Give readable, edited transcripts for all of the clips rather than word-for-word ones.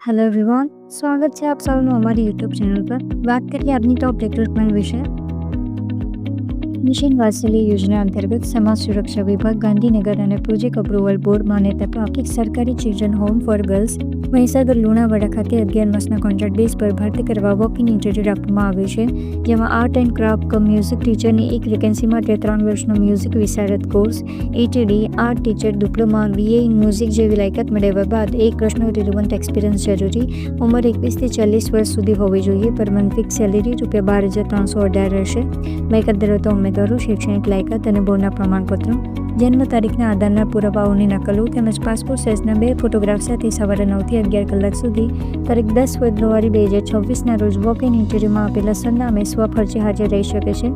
Hello everyone, સ્વાગત છે આપ સૌનું અમારી યુટ્યુબ ચેનલ પર. વાત કરીએ આજની ટોપ રિક્રુટમેન્ટ વિશે. મિશન વાત્સલ્ય યોજના અંતર્ગત સમાજ સુરક્ષા વિભાગ ગાંધીનગર અને પ્રોજેક્ટ અપ્રુવલ બોર્ડ માન્યતા પ્રાપ્ત સરકારી children home for girls Mahisagar Lunawada ખાતે 11 માસના કોન્ટ્રાક્ટ બેઝ પર ભરતી કરવા વોક ઇન ઇન્ટરવ્યૂ રાખવામાં આવ્યું છે. જેમાં art and craft cum music ટીચરની એક વેકેન્સી માટે 3 વર્ષનો મ્યુઝિક વિશારદ course, ATD, art teacher diploma, BA in music જેવી લાયકાત મેળવ્યા બાદ 1 વર્ષનો રિલેવન્ટ એક્સપિરિયન્સ જરૂરી. ઉંમર 21 થી 40 વર્ષ સુધી હોવી જોઈએ. પર મંથ ફિક્સ સેલેરી ₹12,318 રહેશે. લાયકાત ધરાવતા ઉમેદવારો શૈક્ષણિક લાયકાત અને બોર્ડના પ્રમાણપત્રો, જન્મ તારીખના આધારના પુરાવાઓની નકલો તેમજ પાસપોર્ટ સાઇઝના 2 ફોટોગ્રાફ સાથે સવારે 9 થી 11 કલાક સુધી તારીખ 10 ફેબ્રુઆરી 2026ના રોજ વોક ઇન ઇન્ટરવ્યુમાં આપેલા સરનામે સ્વખર્ચે હાજર રહી શકે છે.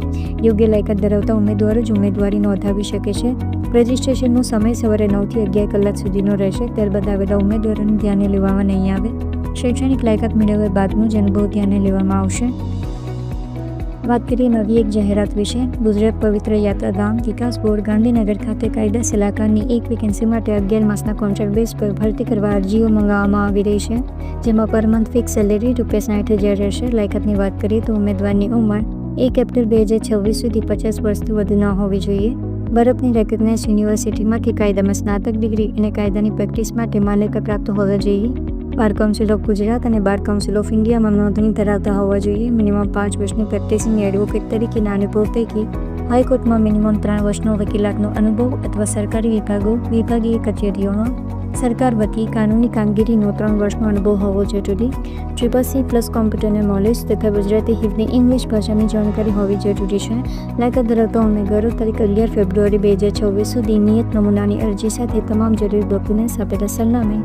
યોગ્ય લાયકાત ધરાવતા ઉમેદવારો જ ઉમેદવારી નોંધાવી શકે છે. રજિસ્ટ્રેશનનો સમય સવારે 9 થી 11 કલાક સુધીનો રહેશે. ત્યારબાદ આવેલા ઉમેદવારોને ધ્યાને લેવામાં નહીં આવે. શૈક્ષણિક લાયકાત મેળવ્યા બાદનું જ અનુભવ ધ્યાને લેવામાં આવશે. વાત કરીએ નવી એક જાહેરાત વિશે. ગુજરાત પવિત્ર યાત્રાધામ વિકાસ બોર્ડ ગાંધીનગર ખાતે કાયદા સલાહકારની એક વેકેન્સી માટે 11 માસના કોન્ટ્રાક્ટ બેઝ પર ભરતી કરવા અરજીઓ મંગાવવામાં આવી રહી છે. જેમાં પર મંથ ફિક્સ સેલેરી ₹60,000 રહેશે. લાયકાતની વાત કરીએ તો ઉમેદવારની ઉંમર 1 એપ્રિલ 2026 સુધી 50 વર્ષથી વધુ ન હોવી જોઈએ. બરફની રેકોગ્નાઇઝ યુનિવર્સિટીમાંથી કાયદામાં સ્નાતક ડિગ્રી અને કાયદાની પ્રેક્ટિસ માટે માન્યતા પ્રાપ્ત હોવા જોઈએ. બાર કાઉન્સિલ ઓફ ગુજરાત અને બાર કાઉન્સિલ ઓફ ઇન્ડિયામાં નોંધણી ધરાવતા હોવા જોઈએ. મિનિમમ 5 વર્ષની પ્રેક્ટિસની એડવોકેટ તરીકેના અનુભવ પૈકી હાઈકોર્ટમાં મિનિમમ 3 વર્ષનો વકીલાતનો અનુભવ અથવા સરકારી વિભાગીય કચેરીઓનો સરકાર વતી કાનૂની કામગીરીનો 3 વર્ષનો અનુભવ હોવો જરૂરી. CCC+ કોમ્પ્યુટરનું નોલેજ તથા ગુજરાતી, હિન્દી, ઇંગ્લિશ ભાષાની જાણકારી હોવી જરૂરી છે. લાયકાત ધરાવતા ઉમેદવારો તારીખ 11 ફેબ્રુઆરી 2026 સુધી નિયત નમૂનાની અરજી સાથે તમામ જરૂરી ડોક્યુમેન્ટ્સ આપેલા સરનામે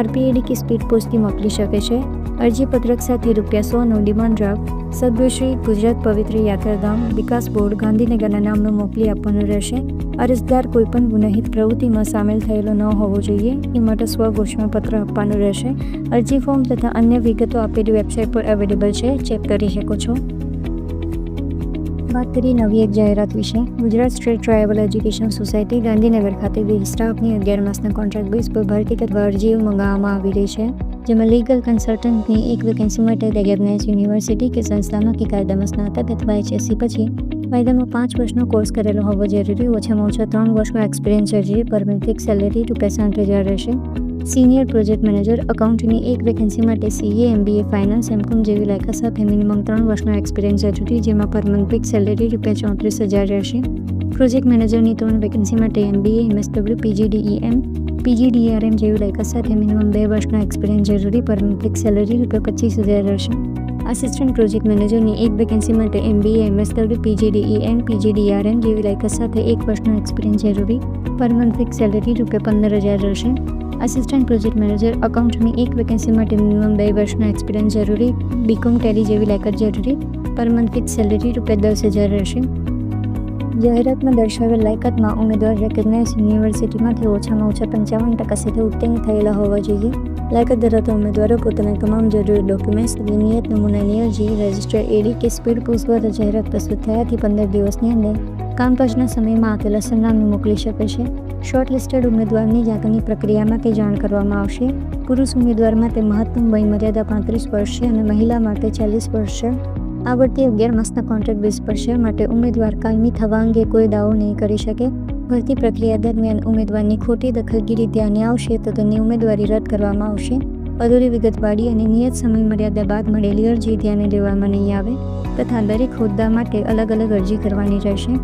RPAD કે સ્પીડ પોસ્ટથી મોકલી શકે છે. અરજીપત્રક સાથે ₹100નો ડિમાન્ડ ડ્રાફ્ટ સદગુશ્રી ગુજરાત પવિત્ર યાત્રાધામ વિકાસ બોર્ડ ગાંધીનગરના નામનો મોકલી આપવાનું રહેશે. અરજદાર કોઈપણ ગુનાહિત પ્રવૃત્તિમાં સામેલ થયેલો ન હોવો જોઈએ. એ માટે સ્વઘોષણાપત્ર આપવાનું રહેશે. અરજી ફોર્મ તથા અન્ય વિગતો આપેલી વેબસાઇટ પર અવેલેબલ છે, ચેક કરી શકો છો. વાત કરીએ નવી એક જાહેરાત વિશે. Gujarat state tribal education society Gandhinagar ખાતે સ્ટાફની 11 માસના કોન્ટ્રાક્ટ બેઝ પર ભરતી કરવા અરજીઓ મંગાવવામાં આવી રહી છે. જેમાં લીગલ કન્સલ્ટન્ટની એક વેકેન્સી માટે રેકોગ્નાઇઝ યુનિવર્સિટી કે સંસ્થામાં કે કાયદામાં સ્નાતક અથવા HSC પછી કાયદામાં 5 વર્ષનો કોર્સ કરેલો હોવો જરૂરી. ઓછામાં ઓછા 3 વર્ષનો એક્સપિરિયન્સ જરૂરી. પર મંથ ફિક્સ સેલેરી ₹60,000 રહેશે. સિનિયર પ્રોજેક્ટ મેનેજર અકાઉન્ટની એક વેકેન્સી માટે CA, MBA, ફાઇનાન્સ, MCOM જેવી લાયકાત સાથે મિનિમમ 3 વર્ષનો એક્સપિરિયન્સ જરૂરી. જેમાં પર મંથ ફિક્સ સેલેરી ₹34,000 રહેશે. પ્રોજેક્ટ મેનેજરની 3 વેકેન્સી માટે MBA, MSW, PGDEM, PGDRM જેવી લાયકાત સાથે મિનિમમ 2 વર્ષનો એક્સપિરિયન્સ જરૂરી. પર મંથ ફિક્સ સેલેરી ₹25,000 રહેશે. આસિસ્ટન્ટ પ્રોજેક્ટ મેનેજરની એક વેકેન્સી માટે MBA, MSW, PGDEM, PGDRM જેવી લાયકાત સાથે 1 વર્ષનો એક્સપિરિયન્સ જરૂરી. પર મંથ ફિક્સ સેલેરી ₹15,000 રહેશે. આસિસ્ટન્ટ પ્રોજેક્ટ મેનેજર અકાઉન્ટની એક વેકેન્સી માટે મિનિમમ 2 વર્ષનો એક્સપિરિયન્સ જરૂરી. BCom ટેલી જેવી લાયકાત જરૂરી. પર મંથ ફિક્સ સેલેરી ₹10,000 રહેશે. જાહેરાતમાં દર્શાવેલ લાયકાતમાં ઉમેદવાર રેકોગ્નાઇઝ યુનિવર્સિટીમાંથી ઓછામાં ઓછા 55% સાથે ઉત્તીર્ણ થયેલા હોવા જોઈએ. લાયકાત ધરાવતા ઉમેદવારો પોતાના તમામ જરૂરી ડોક્યુમેન્ટ્સ અને નિયત નમૂનાની અરજી રજિસ્ટર્ડ AD કે સ્પીડ પોસ્ટ દ્વારા જાહેરાત પ્રસ્તુત થયાથી 15 દિવસની અંદર કામકાજના સમયમાં આપેલા સરનામે મોકલી શકે છે. શોર્ટલિસ્ટેડ ઉમેદવારની આગળની પ્રક્રિયામાં તે જાણ કરવામાં આવશે. પુરુષ ઉમેદવાર માટે મહત્તમ વય મર્યાદા 35 વર્ષ છે અને મહિલા માટે 40 વર્ષ છે. આ ભરતી 11 માસના કોન્ટ્રાક્ટ બેઝ પર છે. માટે ઉમેદવાર કાયમી થવા અંગે કોઈ દાવો નહીં કરી શકે. ભરતી પ્રક્રિયા દરમિયાન ઉમેદવારની ખોટી દખલગીરી ધ્યાને આવશે તો તેની ઉમેદવારી રદ કરવામાં આવશે. અધૂરી વિગતવાળી અને નિયત સમય મર્યાદા બાદ મળેલી અરજી ધ્યાને લેવામાં નહીં આવે તથા દરેક હોદ્દા માટે અલગ અલગ અરજી કરવાની રહેશે.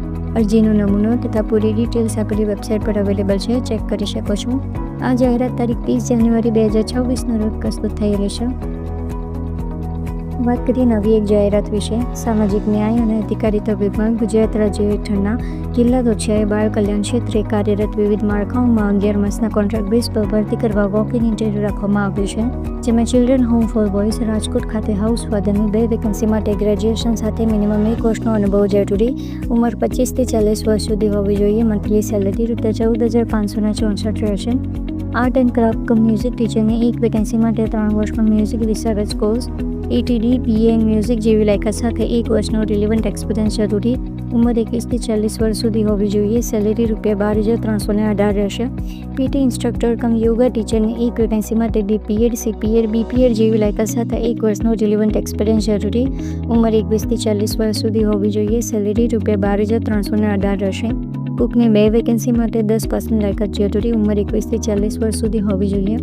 અરજીનો નમૂનો તથા પૂરી ડિટેલ્સ આપેલી વેબસાઇટ પર અવેલેબલ છે, ચેક કરી શકો છો. આ જાહેરાત તારીખ 30 જાન્યુઆરી 2026ના રોજ પ્રસ્તુત થયેલી છે. વાત કરીએ નવી એક જાહેરાત વિશે. સામાજિક ન્યાય અને અધિકારિતા વિભાગ ગુજરાત રાજ્ય હેઠળના જિલ્લા કક્ષાએ બાળ કલ્યાણ ક્ષેત્રે કાર્યરત વિવિધ માળખાઓમાં 11 માસના કોન્ટ્રાક્ટ બેઝ પર ભરતી કરવા વોક ઇન ઇન્ટરવ્યૂ રાખવામાં આવ્યું છે. જેમાં children home for boys Rajkot ખાતે હાઉસ ફાધરની 2 વેકેન્સી માટે ગ્રેજ્યુએશન સાથે મિનિમમ 1 વર્ષનો અનુભવ જરૂરી. ઉંમર 25 થી 40 વર્ષ સુધી હોવી જોઈએ. મંથલી સેલેરી ₹14,564 રહેશે. Art and craft cum music ટીચરની એક વેકેન્સી માટે 3 વર્ષનો મ્યુઝિક વિશારદ course, ETD, BA in music જેવી લાયકાત સાથે 1 વર્ષનો રિલેવન્ટ એક્સપિરિયન્સ જરૂરી. ઉંમર 21થી 40 વર્ષ સુધી હોવી જોઈએ. સેલેરી ₹12,318 રહેશે. પીટી ઇન્સ્ટ્રક્ટર કમ યોગા ટીચરની એક વેકેન્સી માટે ડીપીએડ, સીપીએડ, બીપીએડ જેવી લાયકાત સાથે 1 વર્ષનો રિલેવન્ટ એક્સપિરિયન્સ જરૂરી. ઉંમર 21થી 40 વર્ષ સુધી હોવી જોઈએ. સેલેરી ₹12,318 રહેશે. કુકની 2 વેકેન્સી માટે 10% લાયકાત જરૂરી. ઉંમર 21થી 40 વર્ષ સુધી હોવી જોઈએ.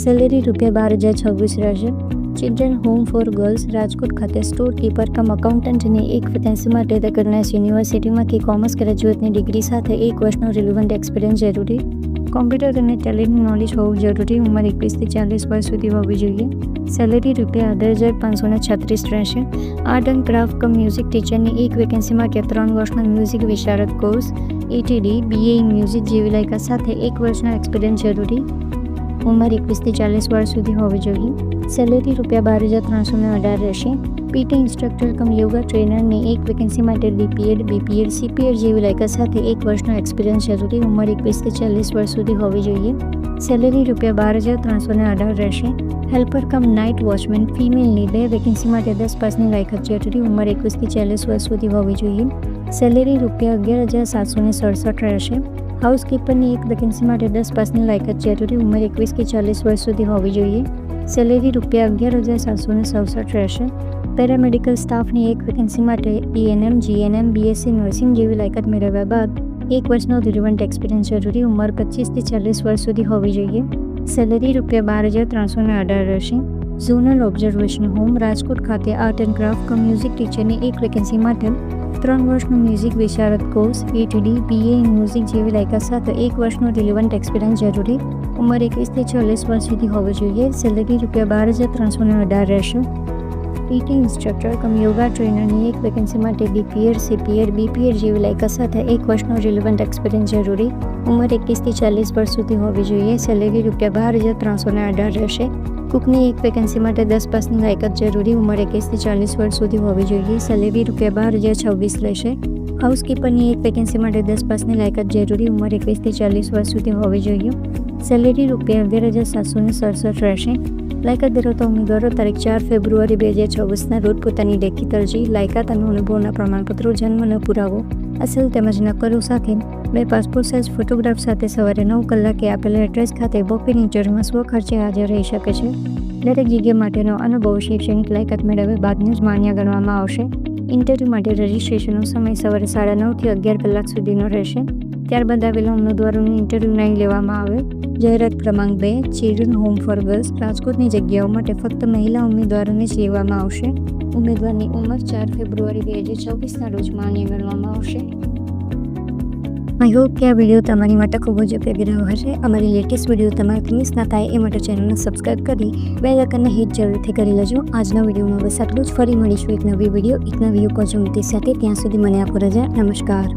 સેલેરી ₹12,026 રહેશે. Children home for girls Rajkot ખાતે સ્ટોર કીપર કમ અકાઉન્ટન્ટની એક વેકેન્સી માટે ધ ગર્લ્સ યુનિવર્સિટીમાંથી કોમર્સ ગ્રેજ્યુએટની ડિગ્રી સાથે 1 વર્ષનો રિલેવન્ટ એક્સપિરિયન્સ જરૂરી. કોમ્પ્યુટર અને ટેલીનું નોલેજ હોવું જરૂરી. ઉંમર 21થી 40 વર્ષ સુધી હોવી જોઈએ. સેલેરી ₹18,536 રહેશે. Art and craft cum music ટીચરની એક વેકેન્સી માટે 3 વર્ષનો મ્યુઝિક વિશારદ course, ETD, BA in music જેવી લાયકાત સાથે 1 વર્ષનો એક્સપિરિયન્સ જરૂરી. ઉંમર 21થી 40 વર્ષ સુધી હોવી જોઈએ. સેલેરી ₹12,318 રહેશે. પીટી ઇન્સ્ટ્રક્ટર કમ યોગા ટ્રેનરની એક વેકેન્સી માટે ડીપીએડ, બીપીએડ, સીપીએડ જેવી લાયકાત સાથે 1 વર્ષનો એક્સપિરિયન્સ જરૂરી. ઉંમર 21થી 40 વર્ષ સુધી હોવી જોઈએ. સેલેરી ₹12,318 રહેશે. હેલ્પર કમ નાઇટ વોચમેન ફિમેલની 2 વેકેન્સી માટે 10% લાયકાત જરૂરી. ઉંમર 21થી 40 વર્ષ સુધી હોવી જોઈએ. સેલેરી ₹11,767 રહેશે. હાઉસકીપરની એક વેકેન્સી માટે 10% લાયકાત જરૂરી. ઉંમર 21થી 40 વર્ષ સુધી હોવી જોઈએ. સેલેરી ₹11,767 રહેશે. પેરામેડિકલ સ્ટાફની એક વેકેન્સી માટે ENM, GNM, BSc નર્સિંગ જેવી લાયકાત મેળવ્યા બાદ 1 વર્ષનો રિલેવન્ટ એક્સપિરિયન્સ જરૂરી. ઉંમર 25થી 40 વર્ષ સુધી હોવી જોઈએ. સેલેરી ₹12,318 રહેશે. ઝોનલ ઓબ્ઝર્વેશન હોમ રાજકોટ ખાતે art and craft cum music ટીચરની એક વેકેન્સી માટે 3 વર્ષનો મ્યુઝિક વિશારદ course, ETD, BA in music જેવી લાયકાત સાથે 1 વર્ષનો રિલેવન્ટ એક્સપિરિયન્સ જરૂરી. ઉંમર 21થી 40 વર્ષ સુધી હોવી જોઈએ. સેલેરી ₹12,318 રહેશે. પીટી ઇન્સ્ટ્રક્ટર કમ યોગા ટ્રેનરની એક વેકેન્સી માટે ડીપીએડ, સીપીએડ, બીપીએડ જેવી લાયકાત સાથે 1 વર્ષનો રિલેવન્ટ એક્સપિરિયન્સ જરૂરી. ઉંમર 21થી 40 વર્ષ સુધી હોવી જોઈએ. સેલેરી ₹12,318 રહેશે. કુકની એક વેકેન્સી માટે 10% લાયકાત જરૂરી. ઉંમર 21થી 40 વર્ષ સુધી હોવી જોઈએ. સેલેરી ₹12,026 રહેશે. હાઉસકીપરની એક વેકેન્સી માટે 10% લાયકાત જરૂરી. ઉંમર 21થી 40 વર્ષ સુધી હોવી જોઈએ. સેલેરી ₹11,767 રહેશે. લાયકાત ધરાવતા ઉમેદવારો તારીખ 4 ફેબ્રુઆરી 2024ના રોજ પોતાની લેખિત અરજી, લાયકાત અને અનુભવના પ્રમાણપત્રો, જન્મનો પુરાવો, અસલ તેમજ નકલો સાથે 2 પાસપોર્ટ સાઇઝ ફોટોગ્રાફ સાથે સવારે 9 કલાકે આપેલા એડ્રેસ ખાતે વોક-ઇન ઇન્ટરવ્યુમાં સ્વખર્ચે હાજર રહી શકે છે. દરેક જગ્યા માટેનો અનુભવ શૈક્ષણિક લાયકાત મેળવ્યા બાદનું જ માન્ય ગણવામાં આવશે. ઇન્ટરવ્યૂ માટે રજિસ્ટ્રેશનનો સમય સવારે 9:30 થી 11 કલાક સુધીનો રહેશે. ત્યારબાદ આવેલા ઉમેદવારોનું ઇન્ટરવ્યૂ નહીં લેવામાં આવે. જાહેરાત ક્રમાંક 2, ચિલ્ડ્રન હોમ ફોર ગર્લ્સ રાજકોટની જગ્યાઓ માટે ફક્ત મહિલા ઉમેદવારોને જ લેવામાં આવશે. ઉમેદવારની ઉંમર 4 ફેબ્રુઆરી 2024ના રોજ માન્ય ગણવામાં આવશે. આઈ હોપ કે આ વિડીયો તમારી માટે ખૂબ જ ઉપયોગી રહ્યો હશે. અમારી લેટેસ્ટ વિડીયો તમારાથી મિસ ના થાય એ માટે ચેનલને સબસ્ક્રાઈબ કરી બેલ આઇકનને હિટ જરૂરથી કરી લેજો. આજના વિડીયોમાં બસ આટલું જ. ફરી મળીશું એક નવી વિડીયો, એક નવી કોચમતી સાથે. ત્યાં સુધી મને આપો રજા. નમસ્કાર.